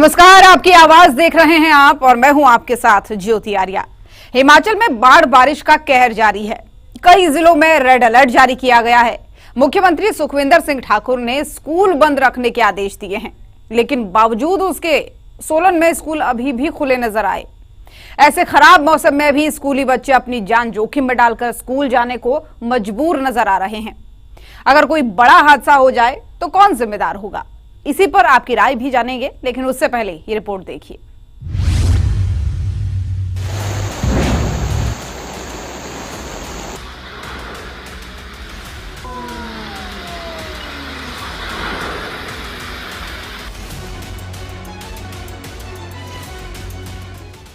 नमस्कार, आपकी आवाज देख रहे हैं आप और मैं हूं आपके साथ ज्योति आर्या। हिमाचल में बाढ़ बारिश का कहर जारी है। कई जिलों में रेड अलर्ट जारी किया गया है। मुख्यमंत्री सुखविंदर सिंह ठाकुर ने स्कूल बंद रखने के आदेश दिए हैं, लेकिन बावजूद उसके सोलन में स्कूल अभी भी खुले नजर आए। ऐसे खराब मौसम में भी स्कूली बच्चे अपनी जान जोखिम में डालकर स्कूल जाने को मजबूर नजर आ रहे हैं। अगर कोई बड़ा हादसा हो जाए तो कौन जिम्मेदार होगा, इसी पर आपकी राय भी जानेंगे, लेकिन उससे पहले ये रिपोर्ट देखिए।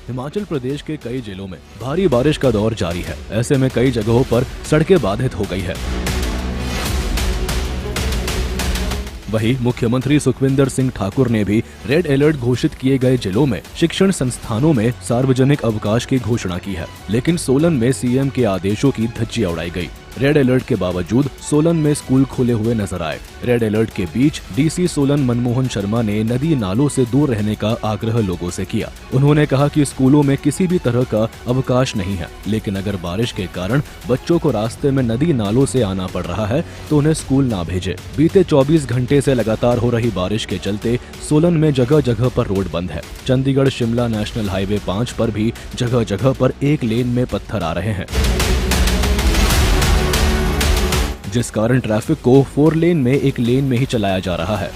हिमाचल प्रदेश के कई जिलों में भारी बारिश का दौर जारी है। ऐसे में कई जगहों पर सड़कें बाधित हो गई है। वहीं मुख्यमंत्री सुखविंदर सिंह ठाकुर ने भी रेड अलर्ट घोषित किए गए जिलों में शिक्षण संस्थानों में सार्वजनिक अवकाश की घोषणा की है, लेकिन सोलन में सीएम के आदेशों की धज्जियां उड़ाई गई। रेड अलर्ट के बावजूद सोलन में स्कूल खुले हुए नजर आए। रेड अलर्ट के बीच डीसी सोलन मनमोहन शर्मा ने नदी नालों से दूर रहने का आग्रह लोगों से किया। उन्होंने कहा कि स्कूलों में किसी भी तरह का अवकाश नहीं है, लेकिन अगर बारिश के कारण बच्चों को रास्ते में नदी नालों से आना पड़ रहा है तो उन्हें स्कूल ना भेजे। बीते 24 घंटे से लगातार हो रही बारिश के चलते सोलन में जगह जगह पर रोड बंद है। चंडीगढ़ शिमला नेशनल हाईवे 5 पर भी जगह जगह पर एक लेन में पत्थर आ रहे हैं, जिस कारण ट्रैफिक को 4 लेन में एक लेन में ही चलाया जा रहा है।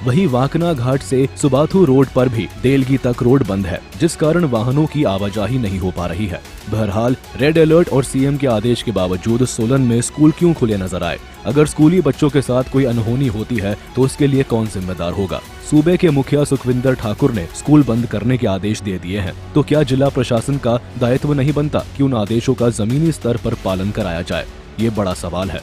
वहीं वाकना घाट से सुबाथू रोड पर भी देलगी तक रोड बंद है, जिस कारण वाहनों की आवाजाही नहीं हो पा रही है। बहरहाल रेड अलर्ट और सीएम के आदेश के बावजूद सोलन में स्कूल क्यों खुले नजर आए? अगर स्कूली बच्चों के साथ कोई अनहोनी होती है तो उसके लिए कौन जिम्मेदार होगा? सूबे के मुखिया सुखविंदर ठाकुर ने स्कूल बंद करने के आदेश दे दिए हैं, तो क्या जिला प्रशासन का दायित्व नहीं बनता कि उन आदेशों का जमीनी स्तर पर पालन कराया जाए? ये बड़ा सवाल है।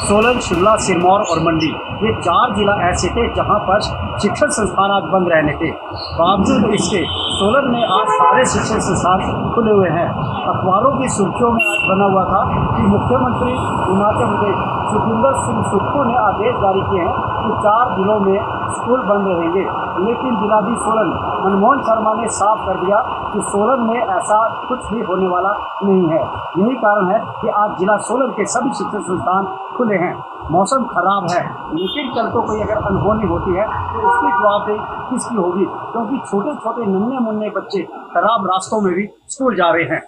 सोलन, शिमला, सिरमौर और मंडी, ये 4 जिला ऐसे थे जहां पर शिक्षण संस्थान आज बंद रहने के बावजूद इसके सोलन में आज सारे शिक्षण संस्थान खुले हुए हैं। अखबारों की सुर्खियों में आज बना हुआ था कि मुख्यमंत्री हिमाचल प्रदेश सुखविंदर सिंह सुक्खू ने आदेश जारी किए हैं कि 4 जिलों में स्कूल बंद रहेंगे, लेकिन जिलाधीश सोलन मनमोहन शर्मा ने साफ कर दिया कि सोलन में ऐसा कुछ भी होने वाला नहीं है। यही कारण है कि आज जिला सोलन के सभी शिक्षण संस्थान खुले हैं। मौसम खराब है, लेकिन कल को कोई अगर अनहोनी होती है तो उसकी जवाबदेही किसकी होगी? क्योंकि छोटे छोटे नन्हे मुन्ने बच्चे खराब रास्तों में भी स्कूल जा रहे हैं।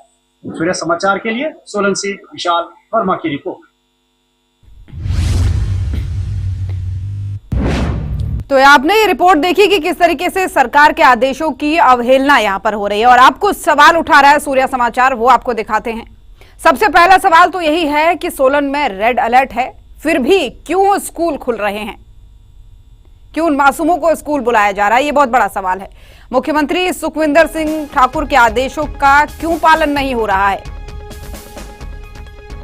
सूर्य समाचार के लिए सोलन से विशाल वर्मा की रिपोर्ट। तो आपने ये रिपोर्ट देखी कि किस तरीके से सरकार के आदेशों की अवहेलना यहां पर हो रही है, और आपको सवाल उठा रहा है सूर्य समाचार, वो आपको दिखाते हैं। सबसे पहला सवाल तो यही है कि सोलन में रेड अलर्ट है, फिर भी क्यों स्कूल खुल रहे हैं? क्यों उन मासूमों को स्कूल बुलाया जा रहा है? ये बहुत बड़ा सवाल है। मुख्यमंत्री सुखविंदर सिंह ठाकुर के आदेशों का क्यों पालन नहीं हो रहा है?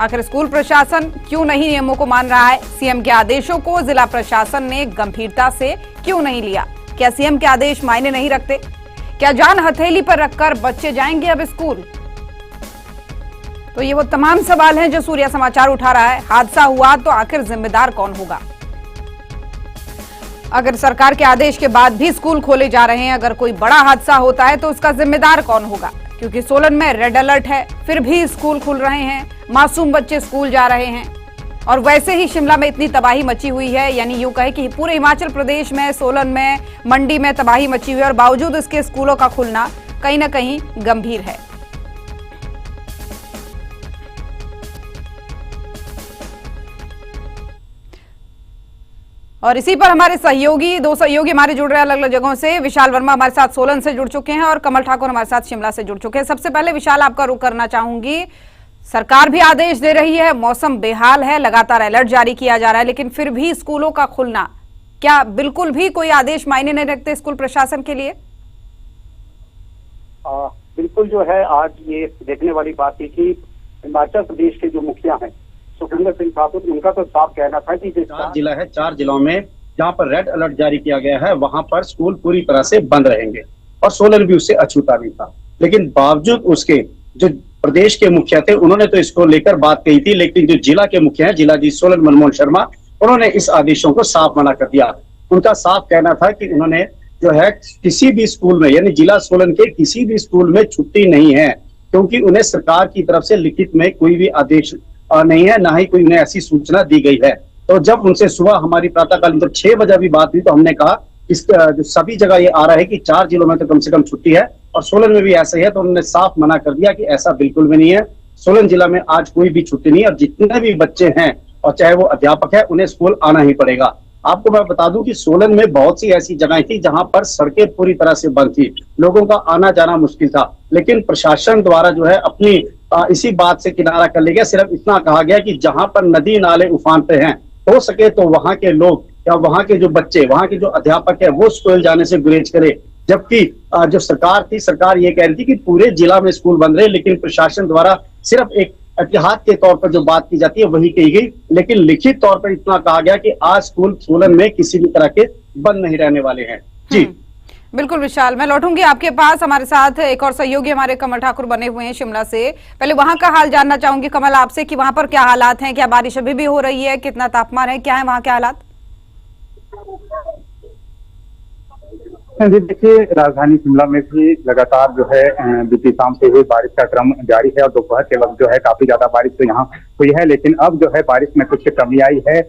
आखिर स्कूल प्रशासन क्यों नहीं नियमों को मान रहा है? सीएम के आदेशों को जिला प्रशासन ने गंभीरता से क्यों नहीं लिया? क्या सीएम के आदेश मायने नहीं रखते? क्या जान हथेली पर रखकर बच्चे जाएंगे अब स्कूल? तो ये वो तमाम सवाल हैं जो सूर्य समाचार उठा रहा है। हादसा हुआ तो आखिर जिम्मेदार कौन होगा? अगर सरकार के आदेश के बाद भी स्कूल खोले जा रहे हैं, अगर कोई बड़ा हादसा होता है तो उसका जिम्मेदार कौन होगा? क्योंकि सोलन में रेड अलर्ट है, फिर भी स्कूल खुल रहे हैं, मासूम बच्चे स्कूल जा रहे हैं। और वैसे ही शिमला में इतनी तबाही मची हुई है, यानी यूं कहे कि पूरे हिमाचल प्रदेश में, सोलन में, मंडी में तबाही मची हुई है, और बावजूद इसके स्कूलों का खुलना कहीं ना कहीं गंभीर है। और इसी पर हमारे दो सहयोगी हमारे जुड़ रहे हैं अलग अलग जगहों से। विशाल वर्मा हमारे साथ सोलन से जुड़ चुके हैं और कमल ठाकुर हमारे साथ शिमला से जुड़ चुके हैं। सबसे पहले विशाल, आपका रुख करना चाहूंगी। सरकार भी आदेश दे रही है, मौसम बेहाल है, लगातार अलर्ट जारी किया जा रहा है, लेकिन फिर भी स्कूलों का खुलना, क्या बिल्कुल भी कोई आदेश मायने नहीं रखते स्कूल प्रशासन के लिए? बिल्कुल जो है, आज ये देखने वाली बात है कि हिमाचल प्रदेश के जो मुखिया हैं सुखविंदर सिंह ठाकुर, उनका तो साफ कहना था कि जो 4 जिला है, 4 जिलों में जहाँ पर रेड अलर्ट जारी किया गया है वहां पर स्कूल पूरी तरह से बंद रहेंगे, और सोलन भी उससे अछूता नहीं था। लेकिन बावजूद उसके जो प्रदेश के मुखिया थे उन्होंने तो इसको लेकर बात कही थी, लेकिन जो जिला के मुखिया हैं, जिलाधीश सोलन मनमोहन शर्मा, उन्होंने इस आदेशों को साफ मना कर दिया। उनका साफ कहना था कि उन्होंने जो है किसी भी स्कूल में, यानी जिला सोलन के किसी भी स्कूल में छुट्टी नहीं है, क्योंकि उन्हें सरकार की तरफ से लिखित में कोई भी आदेश नहीं है, ना ही कोई उन्हें ऐसी सूचना दी गई है। तो जब उनसे सुबह हमारी प्रातःकालीन जब 6 बजे भी बात हुई तो हमने कहा इस जो सभी जगह ये आ रहा है कि 4 जिलों में तो कम से कम छुट्टी है और सोलन में भी ऐसा ही है, तो उन्होंने साफ मना कर दिया कि ऐसा बिल्कुल भी नहीं है। सोलन जिला में आज कोई भी छुट्टी नहीं है और जितने भी बच्चे हैं और चाहे वो अध्यापक है उन्हें स्कूल आना ही पड़ेगा। आपको मैं बता दूं कि सोलन में बहुत सी ऐसी जगहें थी जहां पर सड़कें पूरी तरह से बंद थी, लोगों का आना जाना मुश्किल था, लेकिन प्रशासन द्वारा जो है अपनी इसी बात से किनारा कर लिया गया। सिर्फ इतना कहा गया कि जहां पर नदी नाले उफान पे हैं, हो सके तो वहां के लोग या वहां के जो बच्चे, वहां के जो अध्यापक है वो स्कूल जाने से गुरेज करे। जबकि जो सरकार थी, सरकार ये कह रही थी कि पूरे जिला में स्कूल बंद रहे, लेकिन प्रशासन द्वारा सिर्फ एक एहतियात के तौर पर जो बात की जाती है वही कही गई, लेकिन लिखित तौर पर इतना कहा गया कि आज स्कूल सोलन में किसी भी तरह के बंद नहीं रहने वाले हैं। जी बिल्कुल विशाल, मैं लौटूंगी आपके पास। हमारे साथ एक और सहयोगी हमारे कमल ठाकुर बने हुए हैं शिमला से। पहले वहां का हाल जानना चाहूंगी कमल आपसे कि वहां पर क्या हालात हैं, क्या बारिश अभी भी हो रही है, कितना तापमान है, क्या है वहां के हालात? जी देखिए, राजधानी शिमला में भी लगातार जो है बीती शाम से हुई बारिश का क्रम जारी है और दोपहर के वक्त जो है काफी ज्यादा बारिश तो यहाँ हुई है, लेकिन अब जो है बारिश में कुछ कमी आई है।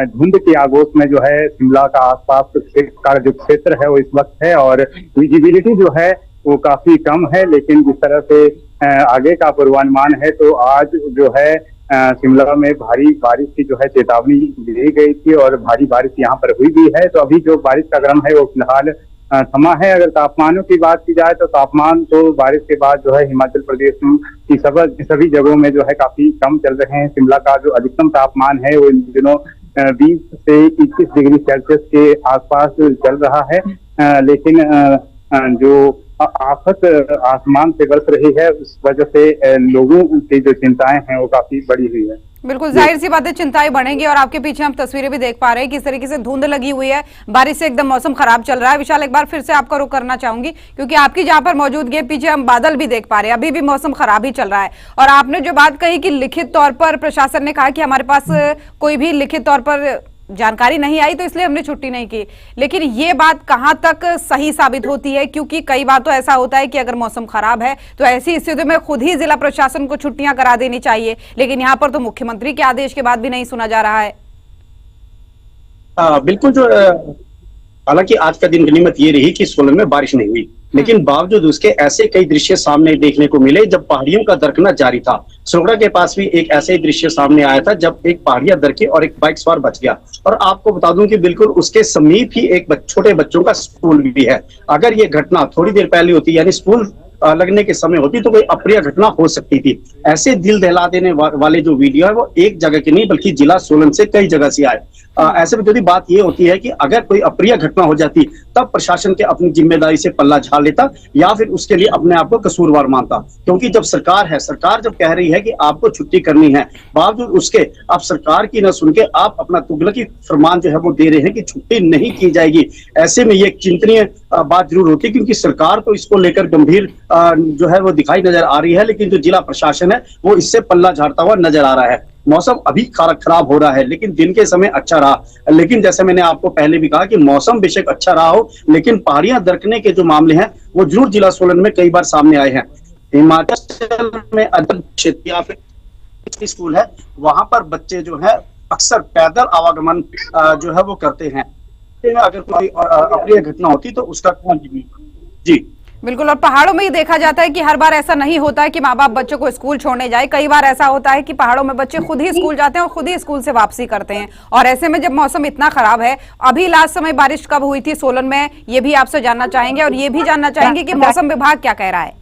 धुंध की आगोश में जो है शिमला का आसपास का जो क्षेत्र है वो इस वक्त है और विजिबिलिटी जो है वो काफी कम है, लेकिन जिस तरह से आगे का पूर्वानुमान है तो आज जो है शिमला में भारी बारिश की जो है चेतावनी दी गई थी और भारी बारिश यहाँ पर हुई भी है। तो अभी जो बारिश का क्रम है वो फिलहाल थमा है। अगर तापमानों की बात की जाए तो तापमान तो बारिश के बाद जो है हिमाचल प्रदेश की सभी जगहों में जो है काफी कम चल रहे हैं। शिमला का जो अधिकतम तापमान है वो इन दिनों 20 से 21 डिग्री सेल्सियस के आसपास चल रहा है, लेकिन जो आफत आसमान से बरस रही है उस वजह से लोगों की जो चिंताएं हैं वो काफी बढ़ी हुई है। बिल्कुल जाहिर सी बात है, चिंताएं बढ़ेंगी और आपके पीछे हम तस्वीरें भी देख पा रहे हैं किस तरीके से धुंध लगी हुई है, बारिश से एकदम मौसम खराब चल रहा है। विशाल, एक बार फिर से आपका रुख करना चाहूंगी क्योंकि आपकी जहां पर मौजूदगी है पीछे हम बादल भी देख पा रहे हैं, अभी भी मौसम खराब ही चल रहा है। और आपने जो बात कही कि लिखित तौर पर प्रशासन ने कहा कि हमारे पास कोई भी लिखित तौर पर जानकारी नहीं आई तो इसलिए हमने छुट्टी नहीं की, लेकिन ये बात कहां तक सही साबित होती है? क्योंकि कई बार तो ऐसा होता है कि अगर मौसम खराब है तो ऐसी स्थिति में खुद ही जिला प्रशासन को छुट्टियां करा देनी चाहिए, लेकिन यहां पर तो मुख्यमंत्री के आदेश के बाद भी नहीं सुना जा रहा है। बिल्कुल, जो हालांकि आज का दिन गनीमत ये रही कि सोलन में बारिश नहीं हुई, लेकिन बावजूद उसके ऐसे कई दृश्य सामने देखने को मिले जब पहाड़ियों का दरकना जारी था। सोगड़ा के पास भी एक ऐसे ही दृश्य सामने आया था जब एक पहाड़िया दरकी और एक बाइक सवार बच गया। और आपको बता दूं कि बिल्कुल उसके समीप ही एक छोटे बच्चों का स्कूल भी है। अगर ये घटना थोड़ी देर पहले होती, यानी स्कूल लगने के समय होती, तो कोई अप्रिय घटना हो सकती थी। ऐसे दिल दहला देने वाले जो वीडियो है वो एक जगह की नहीं बल्कि जिला सोलन से कई जगह से आए। ऐसे में यदि बात ये होती है कि अगर कोई अप्रिय घटना हो जाती तब प्रशासन के अपनी जिम्मेदारी से पल्ला झाड़ लेता या फिर उसके लिए अपने आप को कसूरवार मानता, क्योंकि जब सरकार है, सरकार जब कह रही है कि आपको छुट्टी करनी है, बावजूद उसके आप सरकार की न सुन के आप अपना तुगलकी फरमान जो है वो दे रहे हैं कि छुट्टी नहीं की जाएगी। ऐसे में ये एक चिंतनीय बात जरूर होती है, क्योंकि सरकार को इसको लेकर गंभीर जो है वो दिखाई नजर आ रही है, लेकिन जो जिला प्रशासन है वो इससे पल्ला झाड़ता हुआ नजर आ रहा है। मौसम अभी खराब हो रहा है, लेकिन दिन के समय अच्छा रहा। लेकिन जैसे मैंने आपको पहले भी कहा कि मौसम बेशक अच्छा रहा हो, लेकिन पहाड़ियां दरकने के जो मामले हैं वो जरूर जिला सोलन में कई बार सामने आए हैं। हिमाचल में अदर क्षेत्रीय स्कूल है, वहां पर बच्चे जो है अक्सर पैदल आवागमन जो है वो करते हैं। अगर कोई अप्रिय घटना होती तो उसका कौन जी बिल्कुल, और पहाड़ों में ही देखा जाता है कि हर बार ऐसा नहीं होता है कि माँ बाप बच्चों को स्कूल छोड़ने जाए। कई बार ऐसा होता है कि पहाड़ों में बच्चे खुद ही स्कूल जाते हैं और खुद ही स्कूल से वापसी करते हैं। और ऐसे में जब मौसम इतना खराब है, अभी लास्ट समय बारिश कब हुई थी सोलन में, ये भी आपसे जानना चाहेंगे और ये भी जानना चाहेंगे कि मौसम विभाग क्या कह रहा है।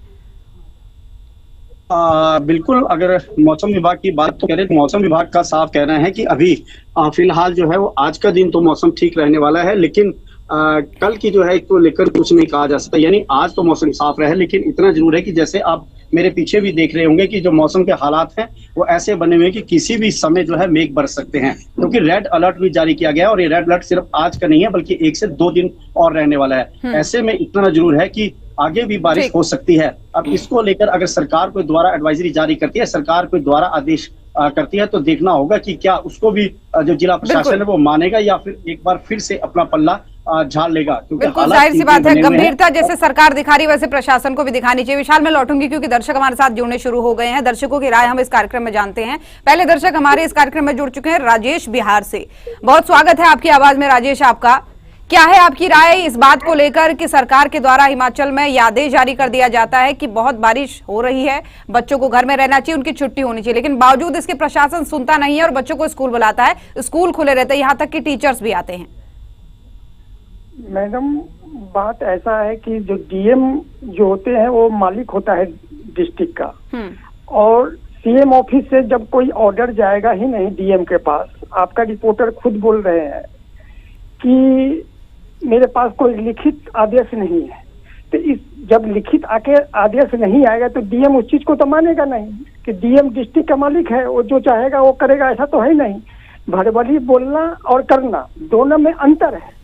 बिल्कुल, अगर मौसम विभाग की बात तो करें तो मौसम विभाग का साफ कहना है कि अभी फिलहाल जो है वो आज का दिन तो मौसम ठीक रहने वाला है, लेकिन कल की जो है इसको लेकर कुछ नहीं कहा जा सकता। यानी आज तो मौसम साफ रहा है, लेकिन इतना जरूर है कि जैसे आप मेरे पीछे भी देख रहे होंगे कि जो मौसम के हालात हैं वो ऐसे बने हुए हैं कि किसी भी समय जो है मेघ बरस सकते हैं, क्योंकि रेड अलर्ट भी जारी किया गया है और ये रेड अलर्ट सिर्फ आज का नहीं है बल्कि 1 से 2 दिन और रहने वाला है। ऐसे में इतना जरूर है कि आगे भी बारिश हो सकती है। अब इसको लेकर अगर सरकार कोई द्वारा एडवाइजरी जारी करती है, सरकार कोई द्वारा आदेश करती है, तो देखना होगा कि क्या उसको भी जो जिला प्रशासन है वो मानेगा या फिर एक बार फिर से अपना पल्ला झाड़ लेगा, क्योंकि बिल्कुल जाहिर सी बात है, गंभीरता जैसे सरकार दिखा रही वैसे प्रशासन को भी दिखानी चाहिए। विशाल, मैं लौटूंगी क्योंकि दर्शक हमारे साथ जुड़ने शुरू हो गए हैं। दर्शकों की राय हम इस कार्यक्रम में जानते हैं। पहले दर्शक हमारे इस कार्यक्रम में जुड़ चुके हैं, राजेश बिहार से। बहुत स्वागत है आपकी आवाज में राजेश। आपका क्या है आपकी राय इस बात को लेकर कि सरकार के द्वारा हिमाचल में यह आदेश जारी कर दिया जाता है कि बहुत बारिश हो रही है, बच्चों को घर में रहना चाहिए, उनकी छुट्टी होनी चाहिए, लेकिन बावजूद इसके प्रशासन सुनता नहीं है और बच्चों को स्कूल बुलाता है, स्कूल खुले रहते हैं, यहाँ तक कि टीचर्स भी आते हैं। मैडम, बात ऐसा है कि जो डीएम जो होते हैं वो मालिक होता है डिस्ट्रिक्ट का, और सीएम ऑफिस से जब कोई ऑर्डर जाएगा ही नहीं डीएम के पास। आपका रिपोर्टर खुद बोल रहे हैं कि मेरे पास कोई लिखित आदेश नहीं है, तो इस जब लिखित आके आदेश नहीं आएगा तो डीएम उस चीज को तो मानेगा नहीं कि डीएम डिस्ट्रिक्ट का मालिक है, वो जो चाहेगा वो करेगा, ऐसा तो है नहीं। भड़बड़ी बोलना और करना दोनों में अंतर है।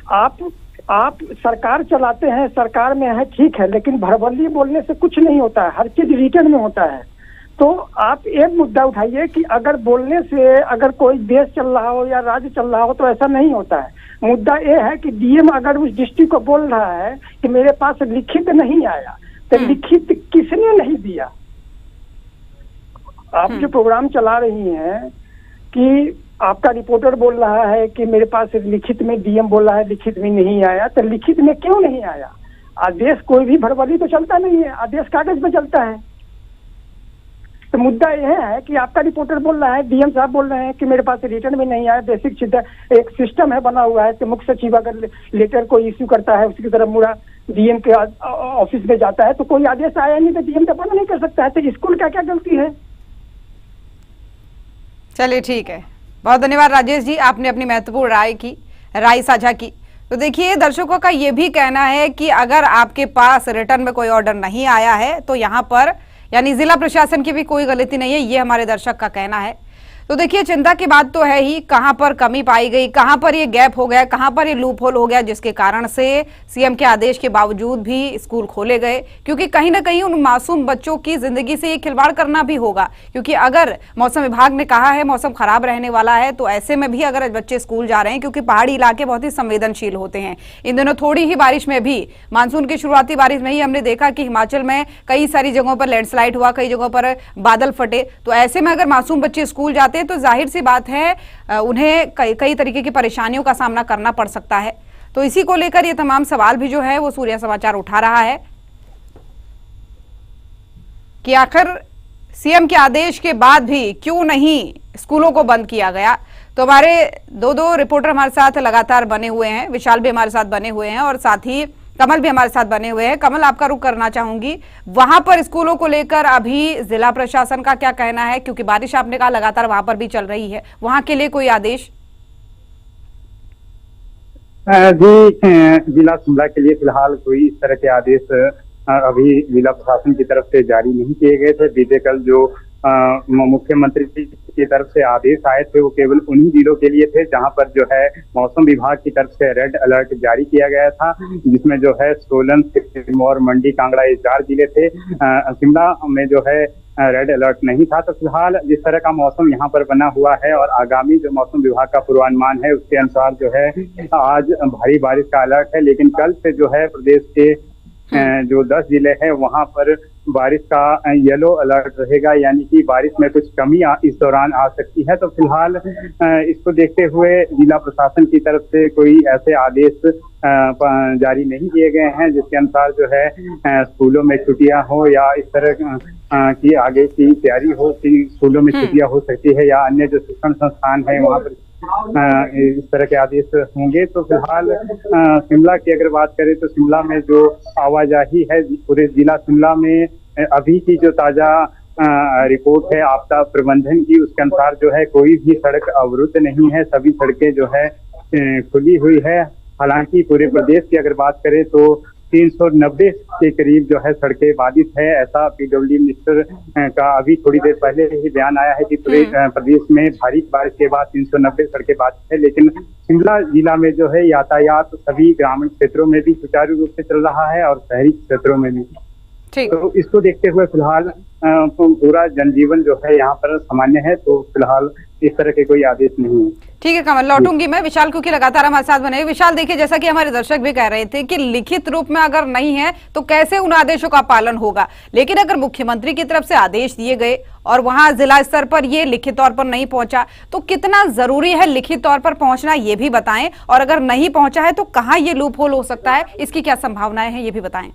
आप सरकार चलाते हैं, सरकार में है ठीक है, लेकिन भड़बड़ी बोलने से कुछ नहीं होता है, हर चीज रिटर्न में होता है। तो आप एक मुद्दा उठाइए कि अगर बोलने से अगर कोई देश चल रहा हो या राज्य चल रहा हो तो ऐसा नहीं होता है। मुद्दा ये है कि डीएम अगर उस डिस्ट्रिक्ट को बोल रहा है कि मेरे पास लिखित नहीं आया, तो लिखित किसने नहीं दिया? आप जो प्रोग्राम चला रही हैं कि आपका रिपोर्टर बोल रहा है कि मेरे पास लिखित में, डीएम बोल रहा है लिखित में नहीं आया, तो लिखित में क्यों नहीं आया? आदेश कोई भी भड़बड़ी तो चलता नहीं है, आदेश कागज पे चलता है। तो मुद्दा यह है कि आपका रिपोर्टर बोल रहा है, डीएम साहब बोल रहे हैं कि मेरे पास रिटर्न में नहीं आया। बेसिक एक सिस्टम है बना हुआ है कि मुख्य सचिव अगर लेटर को इश्यू करता है उसकी तरफ मुड़ा डीएम के ऑफिस में जाता है, तो कोई आदेश आया नहीं तो डीएम तो बना नहीं कर सकता है। तो स्कूल क्या क्या गलती है? चलिए ठीक है, बहुत धन्यवाद राजेश जी, आपने अपनी महत्वपूर्ण राय साझा की। तो देखिए, दर्शकों का ये भी कहना है कि अगर आपके पास रिटर्न में कोई ऑर्डर नहीं आया है तो यहाँ पर यानी जिला प्रशासन की भी कोई गलती नहीं है, ये हमारे दर्शक का कहना है। तो देखिए, चिंता की बात तो है ही, कहां पर कमी पाई गई, कहां पर ये गैप हो गया, कहां पर ये लूप होल हो गया, जिसके कारण से सीएम के आदेश के बावजूद भी स्कूल खोले गए। क्योंकि कहीं ना कहीं उन मासूम बच्चों की जिंदगी से ये खिलवाड़ करना भी होगा, क्योंकि अगर मौसम विभाग ने कहा है मौसम खराब रहने वाला है, तो ऐसे में भी अगर बच्चे स्कूल जा रहे हैं, क्योंकि पहाड़ी इलाके बहुत ही संवेदनशील होते हैं, इन दिनों थोड़ी ही बारिश में भी, मानसून की शुरुआती बारिश में ही हमने देखा कि हिमाचल में कई सारी जगहों पर लैंडस्लाइड हुआ, कई जगहों पर बादल फटे। तो ऐसे में अगर मासूम बच्चे स्कूल जाते हैं तो जाहिर सी बात है उन्हें कई तरीके की परेशानियों का सामना करना पड़ सकता है। तो इसी को लेकर ये तमाम सवाल भी जो है वो सूर्य समाचार उठा रहा है कि आखिर सीएम के आदेश के बाद भी क्यों नहीं स्कूलों को बंद किया गया। तो हमारे दो रिपोर्टर हमारे साथ लगातार बने हुए हैं, विशाल भी हमारे साथ बने हुए हैं और साथ ही कमल भी हमारे साथ बने हुए हैं। कमल, आपका रुख करना चाहूंगी, वहां पर स्कूलों को लेकर अभी जिला प्रशासन का क्या कहना है, क्योंकि बारिश आपने कहा लगातार वहां पर भी चल रही है, वहां के लिए कोई आदेश? जी, जिला शिमला के लिए फिलहाल कोई इस तरह के आदेश अभी जिला प्रशासन की तरफ से जारी नहीं किए गए थे। बीते कल जो मुख्यमंत्री की तरफ से आदेश आए थे वो केवल उन्हीं जिलों के लिए थे जहां पर जो है मौसम विभाग की तरफ से रेड अलर्ट जारी किया गया था, जिसमें जो है सोलन, सिरमौर, मंडी, कांगड़ा, ये 4 जिले थे। शिमला में जो है रेड अलर्ट नहीं था। तो फिलहाल जिस तरह का मौसम यहाँ पर बना हुआ है और आगामी जो मौसम विभाग का पूर्वानुमान है उसके अनुसार जो है आज भारी बारिश का अलर्ट है, लेकिन कल से जो है प्रदेश के जो 10 जिले हैं वहां पर बारिश का येलो अलर्ट रहेगा, यानी कि बारिश में कुछ कमी इस दौरान आ सकती है। तो फिलहाल इसको देखते हुए जिला प्रशासन की तरफ से कोई ऐसे आदेश जारी नहीं किए गए हैं जिसके अनुसार जो है स्कूलों में छुट्टियां हो या इस तरह की आगे की तैयारी हो कि स्कूलों में छुट्टियां हो सकती है या अन्य जो शिक्षण संस्थान है वहाँ पर इस तरह के आदेश होंगे। तो फिलहाल शिमला की अगर बात करें तो शिमला में जो आवाजाही है पूरे जिला शिमला में अभी की जो ताजा रिपोर्ट है आपदा प्रबंधन की, उसके अनुसार जो है कोई भी सड़क अवरुद्ध नहीं है, सभी सड़कें जो है खुली हुई है। हालांकि पूरे प्रदेश की अगर बात करें तो 390 के करीब जो है सड़कें बाधित है, ऐसा पीडब्ल्यूडी मिनिस्टर का अभी थोड़ी देर पहले ही बयान आया है कि पूरे प्रदेश में भारी बारिश के बाद 390 सड़कें बाधित है। लेकिन शिमला जिला में जो है यातायात सभी ग्रामीण क्षेत्रों में भी सुचारू रूप से चल रहा है और शहरी क्षेत्रों में भी। तो इसको देखते हुए फिलहाल पूरा जनजीवन जो है यहाँ पर सामान्य है। तो फिलहाल इस तरह के कोई आदेश नहीं है। ठीक है कमल, लौटूंगी मैं विशाल क्योंकि लगातार हमारे साथ बने। विशाल देखिए, जैसा कि हमारे दर्शक भी कह रहे थे कि लिखित रूप में अगर नहीं है तो कैसे उन आदेशों का पालन होगा, लेकिन अगर मुख्यमंत्री की तरफ से आदेश दिए गए और वहां जिला स्तर पर ये लिखित तौर पर नहीं पहुंचा तो कितना जरूरी है लिखित तौर पर पहुंचना, ये भी बताएं। और अगर नहीं पहुंचा है तो कहां ये लूप होल हो सकता है, इसकी क्या संभावनाएं हैं, ये भी बताएं।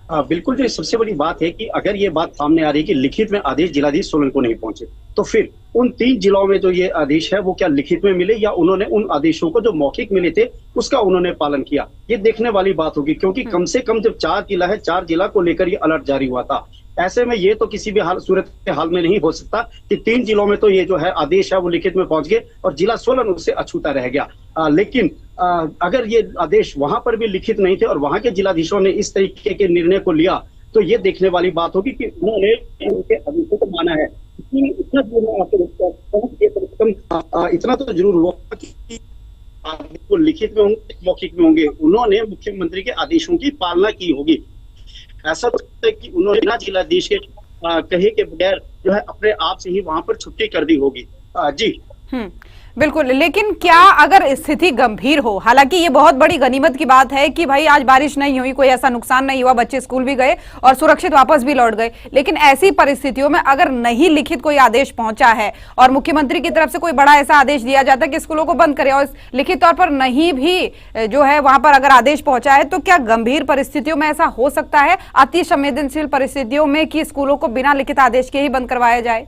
बिल्कुल, जो सबसे बड़ी बात है कि अगर ये बात सामने आ रही है कि लिखित में आदेश जिलाधीश सोलन को नहीं पहुंचे, तो फिर उन 3 जिलों में जो ये आदेश है वो क्या लिखित में मिले या उन्होंने उन आदेशों को जो मौखिक मिले थे उसका उन्होंने पालन किया, ये देखने वाली बात होगी। क्योंकि कम से कम जब 4 जिला है, 4 जिला को लेकर ये अलर्ट जारी हुआ था। ऐसे में ये तो किसी भी सूरत के हाल में नहीं हो सकता कि 3 जिलों में तो ये जो है आदेश है वो लिखित में पहुंच गए और जिला सोलन उससे अछूता रह गया। लेकिन अगर ये आदेश वहां पर भी लिखित नहीं थे और वहां के जिलाधीशों ने इस तरीके के निर्णय को लिया तो ये देखने वाली बात होगी कि उन्होंने उनके आदेशों को माना है। इतना तो जरूर हुआ कि वो लिखित में होंगे, मौखिक में होंगे, उन्होंने मुख्यमंत्री के आदेशों की पालना की होगी। ऐसा तो है कि उन्होंने बिना जिलाधीश के कहे के बगैर जो है अपने आप से ही वहां पर छुट्टी कर दी होगी। जी बिल्कुल, लेकिन क्या अगर स्थिति गंभीर हो, हालांकि ये बहुत बड़ी गनीमत की बात है कि भाई आज बारिश नहीं हुई, कोई ऐसा नुकसान नहीं हुआ, बच्चे स्कूल भी गए और सुरक्षित वापस भी लौट गए, लेकिन ऐसी परिस्थितियों में अगर नहीं लिखित कोई आदेश पहुंचा है और मुख्यमंत्री की तरफ से कोई बड़ा ऐसा आदेश दिया जाता है कि स्कूलों को बंद करें और लिखित तौर पर नहीं भी जो है वहां पर अगर आदेश पहुंचा है, तो क्या गंभीर परिस्थितियों में ऐसा हो सकता है, अति संवेदनशील परिस्थितियों में, कि स्कूलों को बिना लिखित आदेश के ही बंद करवाया जाए?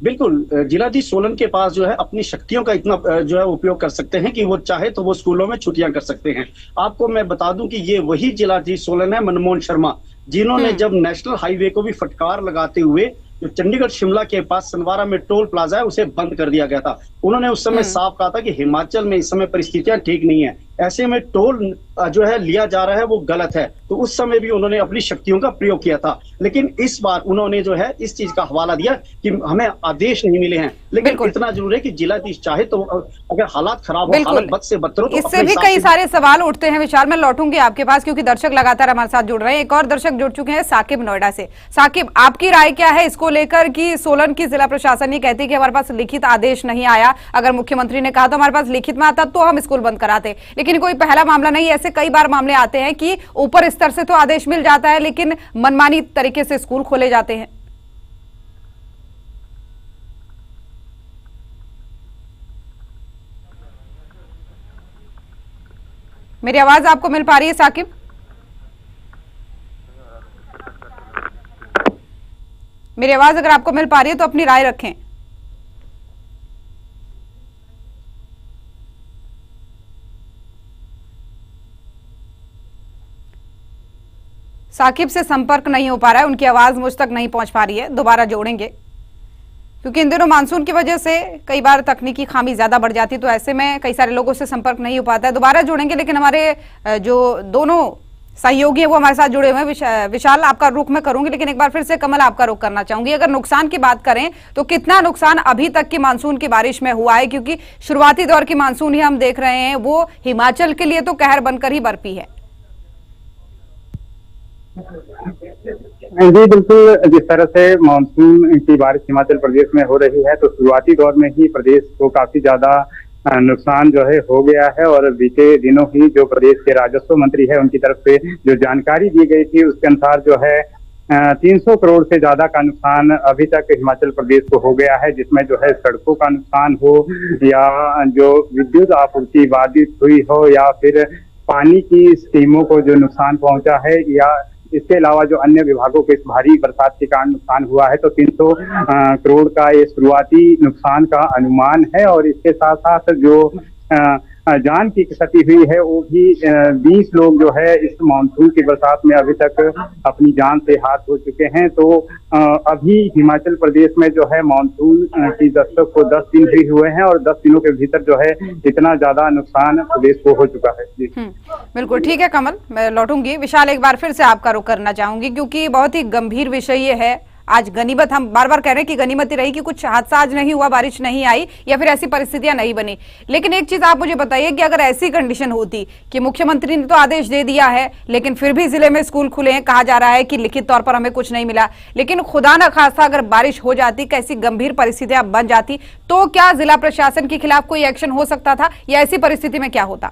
बिल्कुल, जिलाधीश सोलन के पास जो है अपनी शक्तियों का इतना जो है उपयोग कर सकते हैं कि वो चाहे तो वो स्कूलों में छुट्टियां कर सकते हैं। आपको मैं बता दूं कि ये वही जिलाधीश सोलन है, मनमोहन शर्मा, जिन्होंने जब नेशनल हाईवे को भी फटकार लगाते हुए जो चंडीगढ़ शिमला के पास सनवारा में टोल प्लाजा है उसे बंद कर दिया गया था, उन्होंने उस समय साफ कहा था कि हिमाचल में इस समय परिस्थितियां ठीक नहीं है, ऐसे में टोल जो है लिया जा रहा है वो गलत है। तो उस समय भी उन्होंने अपनी शक्तियों का प्रयोग किया था, लेकिन इस बार उन्होंने जो है इस चीज का हवाला दिया कि हमें आदेश नहीं मिले हैं। लेकिन इतना जरूर है कि जिलाधीश चाहे तो अगर हालात खराब हो, हालत बद से बदतर हो, तो इससे भी कई सारे सवाल उठते हैं। विशाल, मैं लौटूंगी आपके पास क्योंकि दर्शक लगातार हमारे साथ जुड़ रहे हैं। एक और दर्शक जुड़ चुके हैं, साकिब नोएडा से। साकिब, आपकी राय क्या है इसको लेकर कि सोलन की जिला प्रशासन ये कहती है कि हमारे पास लिखित आदेश नहीं आया, अगर मुख्यमंत्री ने कहा तो हमारे पास लिखित में आता तो हम स्कूल बंद कराते, लेकिन कोई पहला मामला नहीं, ऐसे कई बार मामले आते हैं कि ऊपर स्तर से तो आदेश मिल जाता है लेकिन मनमानी तरीके से स्कूल खोले जाते हैं। मेरी आवाज आपको मिल पा रही है साकिब? मेरी आवाज अगर आपको मिल पा रही है तो अपनी राय रखें। साकिब से संपर्क नहीं हो पा रहा है, उनकी आवाज मुझ तक नहीं पहुंच पा रही है, दोबारा जोड़ेंगे क्योंकि इन दिनों मानसून की वजह से कई बार तकनीकी खामी ज्यादा बढ़ जाती है, तो ऐसे में कई सारे लोगों से संपर्क नहीं हो पाता है। दोबारा जोड़ेंगे, लेकिन हमारे जो दोनों सहयोगी है वो हमारे साथ जुड़े हुए हैं। विशाल, आपका रुख मैं करूंगी, लेकिन एक बार फिर से कमल आपका रुख करना चाहूंगी। अगर नुकसान की बात करें तो कितना नुकसान अभी तक की मानसून की बारिश में हुआ है, क्योंकि शुरुआती दौर की मानसून ही हम देख रहे हैं वो हिमाचल के लिए तो कहर बनकर ही बरपी है। जी बिल्कुल, जिस तरह से मानसून की बारिश हिमाचल प्रदेश में हो रही है तो शुरुआती दौर में ही प्रदेश को काफी ज्यादा नुकसान जो है हो गया है, और बीते दिनों ही जो प्रदेश के राजस्व मंत्री है उनकी तरफ से जो जानकारी दी गई थी उसके अनुसार जो है 300 करोड़ से ज्यादा का नुकसान अभी तक हिमाचल प्रदेश को हो गया है, जिसमें जो है सड़कों का नुकसान हो या जो विद्युत आपूर्ति बाधित हुई हो या फिर पानी की स्कीमों को जो नुकसान पहुंचा है, या इसके अलावा जो अन्य विभागों के इस भारी बरसात के कारण नुकसान हुआ है, तो 300 करोड़ का ये शुरुआती नुकसान का अनुमान है। और इसके साथ साथ जो जान की क्षति हुई है वो भी 20 लोग जो है इस मानसून की बरसात में अभी तक अपनी जान से हाथ धो चुके हैं। तो अभी हिमाचल प्रदेश में जो है मानसून की दस्तक को 10 दिन ही हुए हैं और 10 दिनों के भीतर जो है इतना ज्यादा नुकसान प्रदेश को हो चुका है। जी बिल्कुल ठीक है कमल, मैं लौटूंगी। विशाल, एक बार फिर से आपका रुख करना चाहूंगी क्योंकि बहुत ही गंभीर विषय ये है आज गनीमत, हम बार बार कह रहे हैं कि गनीमत ही रही कि कुछ हादसा आज नहीं हुआ, बारिश नहीं आई या फिर ऐसी परिस्थितियां नहीं बनी। लेकिन एक चीज आप मुझे बताइए कि अगर ऐसी कंडीशन होती कि मुख्यमंत्री ने तो आदेश दे दिया है लेकिन फिर भी जिले में स्कूल खुले हैं, कहा जा रहा है कि लिखित तौर पर हमें कुछ नहीं मिला, लेकिन खुदा न खास्ता अगर बारिश हो जाती, कैसी गंभीर परिस्थितियां बन जाती, तो क्या जिला प्रशासन के खिलाफ कोई एक्शन हो सकता था या ऐसी परिस्थिति में क्या होता?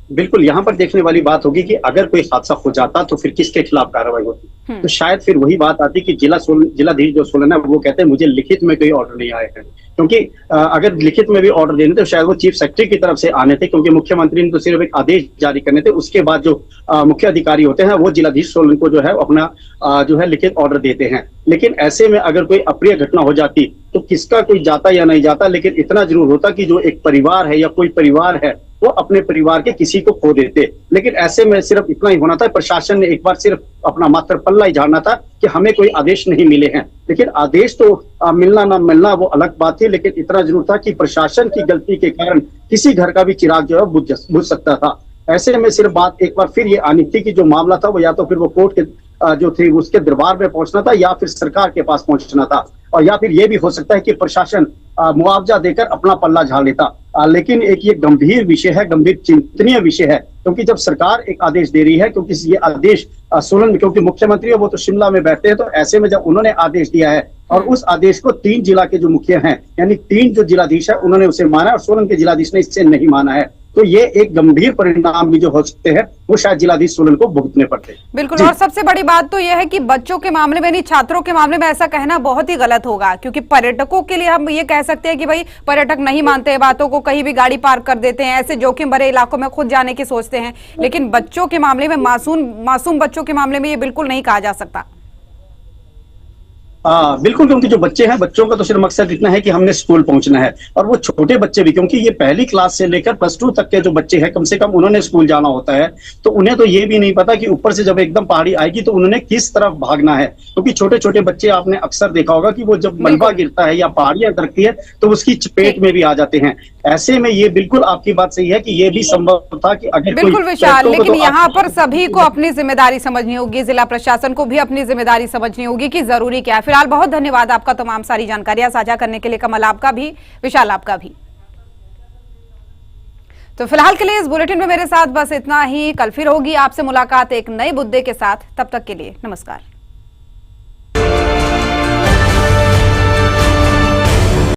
बिल्कुल, यहाँ पर देखने वाली बात होगी कि अगर कोई हादसा हो जाता तो फिर किसके खिलाफ कार्रवाई होती। तो शायद फिर वही बात आती कि जिलाधीश जो सोलन है वो कहते हैं मुझे लिखित में कोई ऑर्डर नहीं आए हैं, क्योंकि अगर लिखित में भी ऑर्डर देने तो शायद वो चीफ सेक्रेटरी की तरफ से आने थे, क्योंकि मुख्यमंत्री ने तो सिर्फ एक आदेश जारी करने थे। उसके बाद जो मुख्य अधिकारी होते हैं वो जिलाधीश सोलन को जो है अपना जो है लिखित ऑर्डर देते हैं। लेकिन ऐसे में अगर कोई अप्रिय घटना हो जाती तो किसका कोई जाता या नहीं जाता, लेकिन इतना जरूर होता कि जो एक परिवार है या कोई परिवार है वो अपने परिवार के किसी को खो देते। लेकिन ऐसे में सिर्फ इतना ही होना था, प्रशासन ने एक बार सिर्फ अपना मात्र पल्ला ही झाड़ना था कि हमें कोई आदेश नहीं मिले हैं। लेकिन आदेश तो मिलना ना मिलना वो अलग बात थी, लेकिन इतना जरूर था कि प्रशासन की गलती के कारण किसी घर का भी चिराग जो है बुझ सकता था। ऐसे में सिर्फ बात एक बार फिर ये आनी थी कि जो मामला था वो या तो फिर वो कोर्ट के जो थी उसके दरबार में पहुंचना था या फिर सरकार के पास पहुंचना था, और या फिर ये भी हो सकता है कि प्रशासन मुआवजा देकर अपना पल्ला झाड़ लेता। लेकिन एक ये गंभीर विषय है, गंभीर चिंतनीय विषय है, क्योंकि जब सरकार एक आदेश दे रही है, क्योंकि ये आदेश सोलन में, क्योंकि मुख्यमंत्री है वो तो शिमला में बैठते हैं, तो ऐसे में जब उन्होंने आदेश दिया है और उस आदेश को 3 जिला के जो मुखिया हैं यानी 3 जो जिलाधीश है उन्होंने उसे माना और सोलन के जिलाधीश ने इससे नहीं माना है, तो ये एक गंभीर परिणाम भी जो हो सकते हैं वो शायद जिलाधीश सोलन को भुगतने पड़ते हैं। बिल्कुल, और सबसे बड़ी बात तो यह है कि बच्चों के मामले में नहीं, छात्रों के मामले में ऐसा कहना बहुत ही गलत होगा, क्योंकि पर्यटकों के लिए हम ये कह सकते हैं कि भाई पर्यटक नहीं मानते हैं बातों को, कहीं भी गाड़ी पार्क कर देते हैं, ऐसे जोखिम भरे इलाकों में खुद जाने की सोचते हैं। लेकिन बच्चों के मामले में, मासूम बच्चों के मामले में ये बिल्कुल नहीं कहा जा सकता। बिल्कुल, क्योंकि जो बच्चे हैं बच्चों का तो सिर्फ मकसद इतना है कि हमने स्कूल पहुंचना है, और वो छोटे बच्चे भी, क्योंकि ये पहली क्लास से लेकर +2 तक के जो बच्चे हैं कम से कम उन्होंने स्कूल जाना होता है, तो उन्हें तो ये भी नहीं पता कि ऊपर से जब एकदम पहाड़ी आएगी तो उन्होंने किस तरफ भागना है। क्योंकि छोटे छोटे बच्चे आपने अक्सर देखा होगा कि वो जब मलबा गिरता है या पहाड़ियां दरकती है तो उसकी चपेट में भी आ जाते हैं। ऐसे में ये बिल्कुल आपकी बात सही है कि ये भी संभव था कि अगर बिल्कुल विशाल, लेकिन यहाँ पर सभी को अपनी जिम्मेदारी समझनी होगी, जिला प्रशासन को भी अपनी जिम्मेदारी समझनी होगी कि जरूरी क्या है। फिलहाल बहुत धन्यवाद आपका तमाम सारी जानकारियां साझा करने के लिए, कमल आपका भी, विशाल आपका भी। तो फिलहाल के लिए इस बुलेटिन में मेरे साथ बस इतना ही। कल फिर होगी आपसे मुलाकात एक नए मुद्दे के साथ, तब तक के लिए नमस्कार।